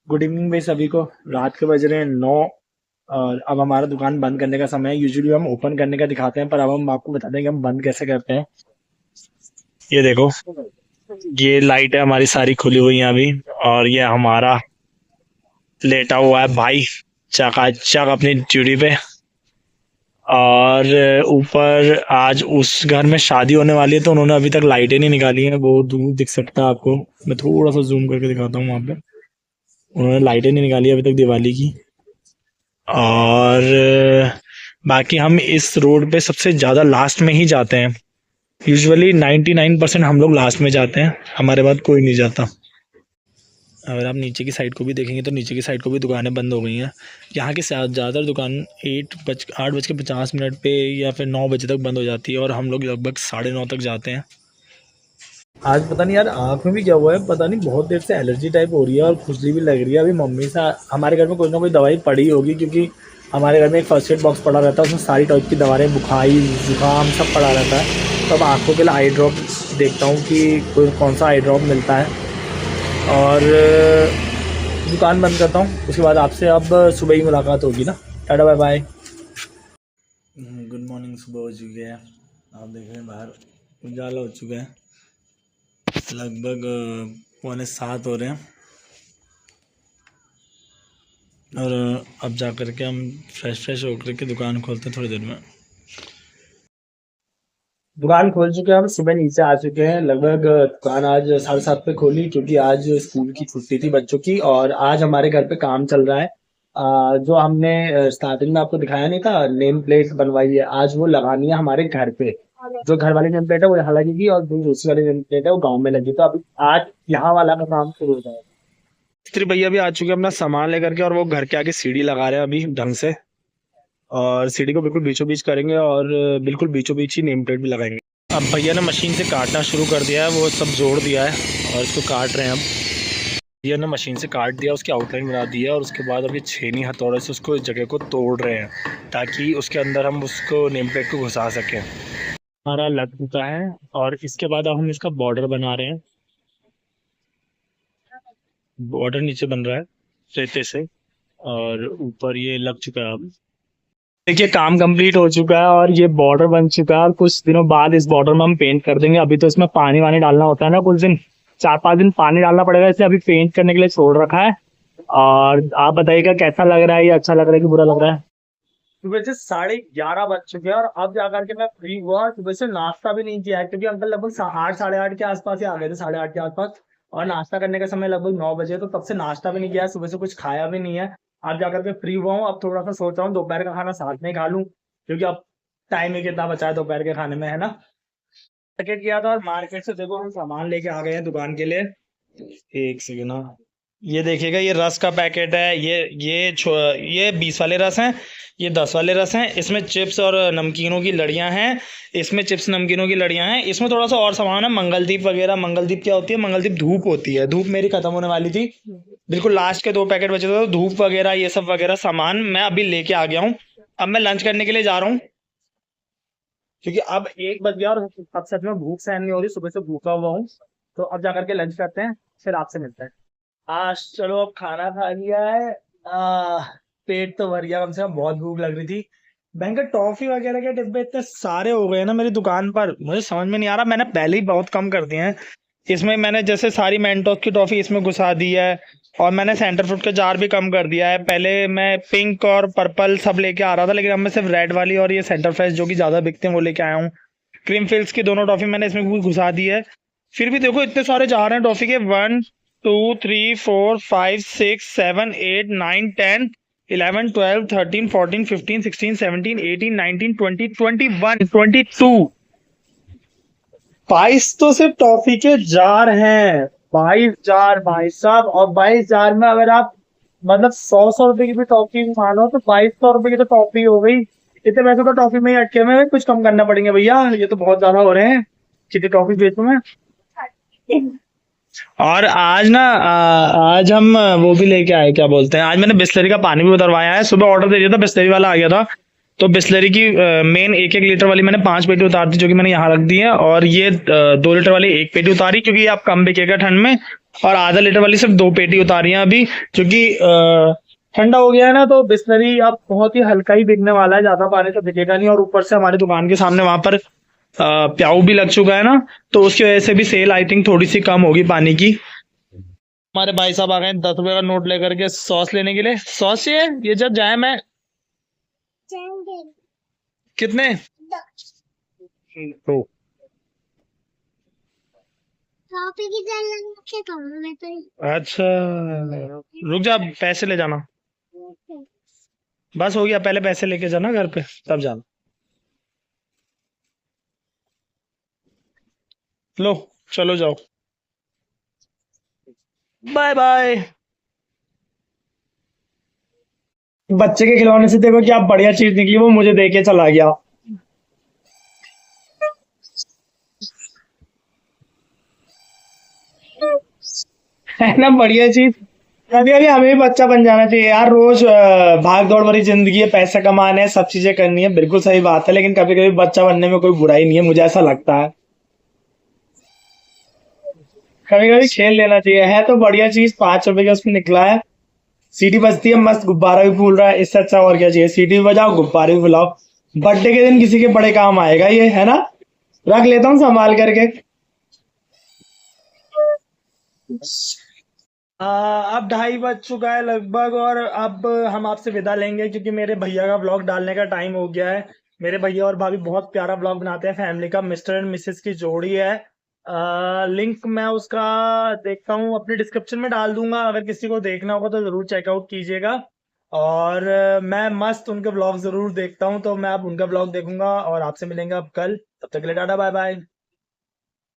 Good evening भाई सभी को। रात के बज रहे हैं 9 और अब हमारा दुकान बंद करने का समय है। यूजुअली हम ओपन करने का दिखाते हैं, पर अब हम आपको बता दें कि हम बंद कैसे करते हैं। ये देखो, ये लाइट है हमारी सारी खुली हुई है अभी, और ये हमारा लेटा हुआ है भाई चकाचक अपनी ड्यूटी पे। और ऊपर आज उस घर में शादी होने वाली है, तो उन्होंने अभी तक लाइटें नहीं निकाली हैं। वो दूर दिख सकता है आपको, मैं थोड़ा सा जूम करके दिखाता हूँ। वहाँ पे उन्होंने लाइटें नहीं निकाली अभी तक दिवाली की। और बाकी हम इस रोड पे सबसे ज़्यादा लास्ट में ही जाते हैं। यूजुअली 99% हम लोग लास्ट में जाते हैं, हमारे बाद कोई नहीं जाता। अगर आप नीचे की साइड को भी देखेंगे तो नीचे की साइड को भी दुकानें बंद हो गई हैं। यहाँ की ज़्यादातर दुकान 8:50 पे या फिर 9 बजे तक बंद हो जाती है, और हम लोग लगभग 9:30 तक जाते हैं। आज पता नहीं यार आँख में भी क्या हुआ है, पता नहीं, बहुत देर से एलर्जी टाइप हो रही है और खुजली भी लग रही है। अभी मम्मी से हमारे घर में कोई ना कोई दवाई पड़ी होगी, क्योंकि हमारे घर में एक फर्स्ट एड बॉक्स पड़ा रहता है, उसमें सारी टाइप की दवाएं, बुखारी जुकाम सब पड़ा रहता है। तो अब आँखों के लिए आई ड्रॉप देखता हूँ कि कोई कौन सा आई ड्रॉप मिलता है, और दुकान बंद करता हूँ। उसके बाद आपसे अब सुबह ही मुलाकात होगी ना। Tata bye bye. Good morning. सुबह हो चुकी है, आप देख रहे हैं बाहर उजाला हो चुका है। लगभग 6:45 हो रहे हैं, और अब जा कर के हम फ्रेश होकर के दुकान खोलते हैं थोड़ी देर में। दुकान खोल चुके हैं, हम सुबह नीचे आ चुके हैं। लगभग दुकान आज 7:30 पे खोली, क्योंकि आज स्कूल की छुट्टी थी बच्चों की, और आज हमारे घर पे काम चल रहा है। जो हमने स्टार्टिंग में आपको दिखाया नहीं था, नेम प्लेट बनवाई है, आज वो लगानी है हमारे घर पे। जो घर वाली नेम प्लेट है वो यहाँ लगेगी, और जो दूसरी वाली नेम प्लेट है वो गाँव में लगी। तो अभी आज यहाँ वाला का काम शुरू हो जाएगा। मिस्त्री भैया भी आ चुके हैं अपना सामान लेकर के, और वो घर के आगे सीढ़ी लगा रहे हैं अभी ढंग से, और सीढ़ी को बिल्कुल बीचों बीच करेंगे, और बिल्कुल बीचों बीच ही नेम प्लेट भी लगाएंगे। अब भैया ने मशीन से काटना शुरू कर दिया है, वो सब जोड़ दिया है और इसको काट रहे हैं। अब भैया ने मशीन से काट दिया, उसकी आउटलाइन बना दी है, और उसके बाद अब ये छेनी हथौड़े से उसको जगह को तोड़ रहे हैं, ताकि उसके अंदर हम उसको नेम प्लेट को घुसा सकें। हमारा लग चुका है, और इसके बाद अब हम इसका बॉर्डर बना रहे हैं। बॉर्डर नीचे बन रहा है रेते से, और ऊपर ये लग चुका है। अब देखिए काम कंप्लीट हो चुका है, और ये बॉर्डर बन चुका है, और कुछ दिनों बाद इस बॉर्डर में हम पेंट कर देंगे। अभी तो इसमें पानी वानी डालना होता है ना, कुछ दिन 4-5 दिन पानी डालना पड़ेगा, इसलिए अभी पेंट करने के लिए छोड़ रखा है। और आप बताइएगा कैसा लग रहा है, ये अच्छा लग रहा है कि बुरा लग रहा है। सुबह से 11:30 बज चुके हैं, और अब जाकर के मैं फ्री हुआ। सुबह से नाश्ता भी नहीं किया है, क्योंकि अंकल लगभग 8 8:30 के आसपास ही आ गए थे, 8:30 के आसपास। और नाश्ता करने का समय लगभग 9 बजे, तो तब से नाश्ता भी नहीं किया है, सुबह से कुछ खाया भी नहीं है। अब जाकर के फ्री हुआ हूँ। अब थोड़ा सा सोच रहा हूँ दोपहर का खाना साथ में ही खा लूँ, क्योंकि अब टाइम ही कितना बचा है दोपहर के खाने में, है ना। मार्केट गया था, और मार्केट से देखो हम सामान लेके आ गए हैं दुकान के लिए। एक सेकेंड ना, ये देखिएगा, ये रस का पैकेट है। ये 20 वाले रस हैं, ये 10 वाले रस हैं। इसमें चिप्स और नमकीनों की लड़ियां हैं। इसमें चिप्स नमकीनों की लड़ियां हैं। इसमें थोड़ा सा और सामान है, मंगलदीप वगैरह। मंगलदीप क्या होती है? मंगलदीप धूप होती है। धूप मेरी खत्म होने वाली थी, बिल्कुल लास्ट के 2 पैकेट बचे थे, तो धूप वगैरह ये सब वगैरह सामान मैं अभी लेके आ गया हूँ। अब मैं लंच करने के लिए जा रहा हूँ, क्योंकि अब 1 बज गया, और अब सच में भूख सहन नहीं हो रही, सुबह से भूखा हुआ हूँ। तो अब जाकर के लंच करते हैं, फिर आपसे मिलते हैं। आज चलो अब खाना खा लिया है, पेट तो भर गया, कम से कम बहुत भूख लग रही थी। भयंकर टॉफी वगैरह के डिब्बे इतने सारे हो गए ना मेरी दुकान पर, मुझे समझ में नहीं आ रहा। मैंने पहले ही बहुत कम कर दिए हैं। इसमें मैंने जैसे सारी मेंटोस की टॉफी इसमें घुसा दी है, और मैंने सेंटर फ्रूट का जार भी कम कर दिया है। पहले मैं पिंक और पर्पल सब लेके आ रहा था, लेकिन अब मैं सिर्फ रेड वाली और ये सेंटर फ्रेश जो कि ज्यादा बिकते हैं वो लेके आया हूँ। क्रीम फिल्स की दोनों टॉफी मैंने इसमें घुसा दी है। फिर भी देखो इतने सारे जार हैं टॉफी के, 1 2 3 4 5 6 7 8 9 10 11 12 13 14 15 16 17 18 19 20 21 22 22 तो सिर्फ टॉफी के जार हैं। 22 जार भाई साहब, और 22 जार में अगर आप मतलब 100 रुपए की भी टॉफी मानो, तो 2200 रुपए की तो टॉफी हो गई। इतने पैसे तो टॉफी में ही अटके हुए हैं, कुछ कम करना पड़ेंगे भैया, ये तो बहुत ज्यादा हो रहे हैं। कितनी टॉफी बेचूं मैं। और आज ना आज हम वो भी लेके आए, क्या बोलते हैं, आज मैंने बिस्लरी का पानी भी उतरवाया है। सुबह ऑर्डर दे दिया था, बिस्लरी वाला आ गया था, तो बिस्लरी की मेन 1-1 लीटर वाली मैंने 5 पेटी उतार दी, जो कि मैंने यहाँ रख दी है। और ये 2 लीटर वाली 1 पेटी उतारी, क्योंकि आप कम बिकेगा ठंड में, और आधा लीटर वाली सिर्फ 2 पेटी उतारी है अभी, क्योंकि ठंडा हो गया है ना, तो बिस्लरी अब बहुत ही हल्का ही बिकने वाला है, ज्यादा पानी तो बिकेगा नहीं। और ऊपर से हमारी दुकान के सामने वहां पर प्याऊ भी लग चुका है ना, तो उसकी वजह से भी सेल आई थिंक थोड़ी सी कम होगी पानी की। हमारे भाई साहब आ गए 10 रुपए का नोट लेकर के सॉस लेने के लिए। सॉस चाहिए? ये जब जाए मैं कितने? तो अच्छा, रुक जा, पैसे ले जाना। बस हो गया, पहले पैसे लेके जाना घर पे, तब जाना। लो, चलो जाओ, बाय बाय। बच्चे के खिलौने से देखो क्या बढ़िया चीज निकली, वो मुझे दे के चला गया। है ना बढ़िया चीज। कभी कभी हमें भी बच्चा बन जाना चाहिए यार। रोज भाग दौड़ भरी जिंदगी है, पैसे कमाने हैं, सब चीजें करनी है, बिल्कुल सही बात है, लेकिन कभी कभी बच्चा बनने में कोई बुराई नहीं है, मुझे ऐसा लगता है। कभी कभी खेल लेना चाहिए। है तो बढ़िया चीज, 5 रुपए का उसमें निकला है। सीटी बजती है, मस्त गुब्बारा भी फूल रहा है, इससे अच्छा और क्या चाहिए। सीटी भी बजाओ, गुब्बारे भी फुलाओ। बर्थडे के दिन किसी के बड़े काम आएगा ये, है ना। रख लेता हूँ संभाल करके। अब 2:30 बज चुका है लगभग, और अब हम आपसे विदा लेंगे, क्योंकि मेरे भैया का ब्लॉग डालने का टाइम हो गया है। मेरे भैया और भाभी बहुत प्यारा ब्लॉग बनाते हैं, फैमिली का, मिस्टर एंड मिसेस की जोड़ी है। लिंक मैं उसका देखता हूँ, अपने डिस्क्रिप्शन में डाल दूंगा, अगर किसी को देखना होगा तो जरूर चेकआउट कीजिएगा। और मैं मस्त उनके ब्लॉग जरूर देखता हूँ, तो मैं अब उनका ब्लॉग देखूंगा, और आपसे मिलेंगे अब कल। तब तक के लिए टाटा बाय बाय।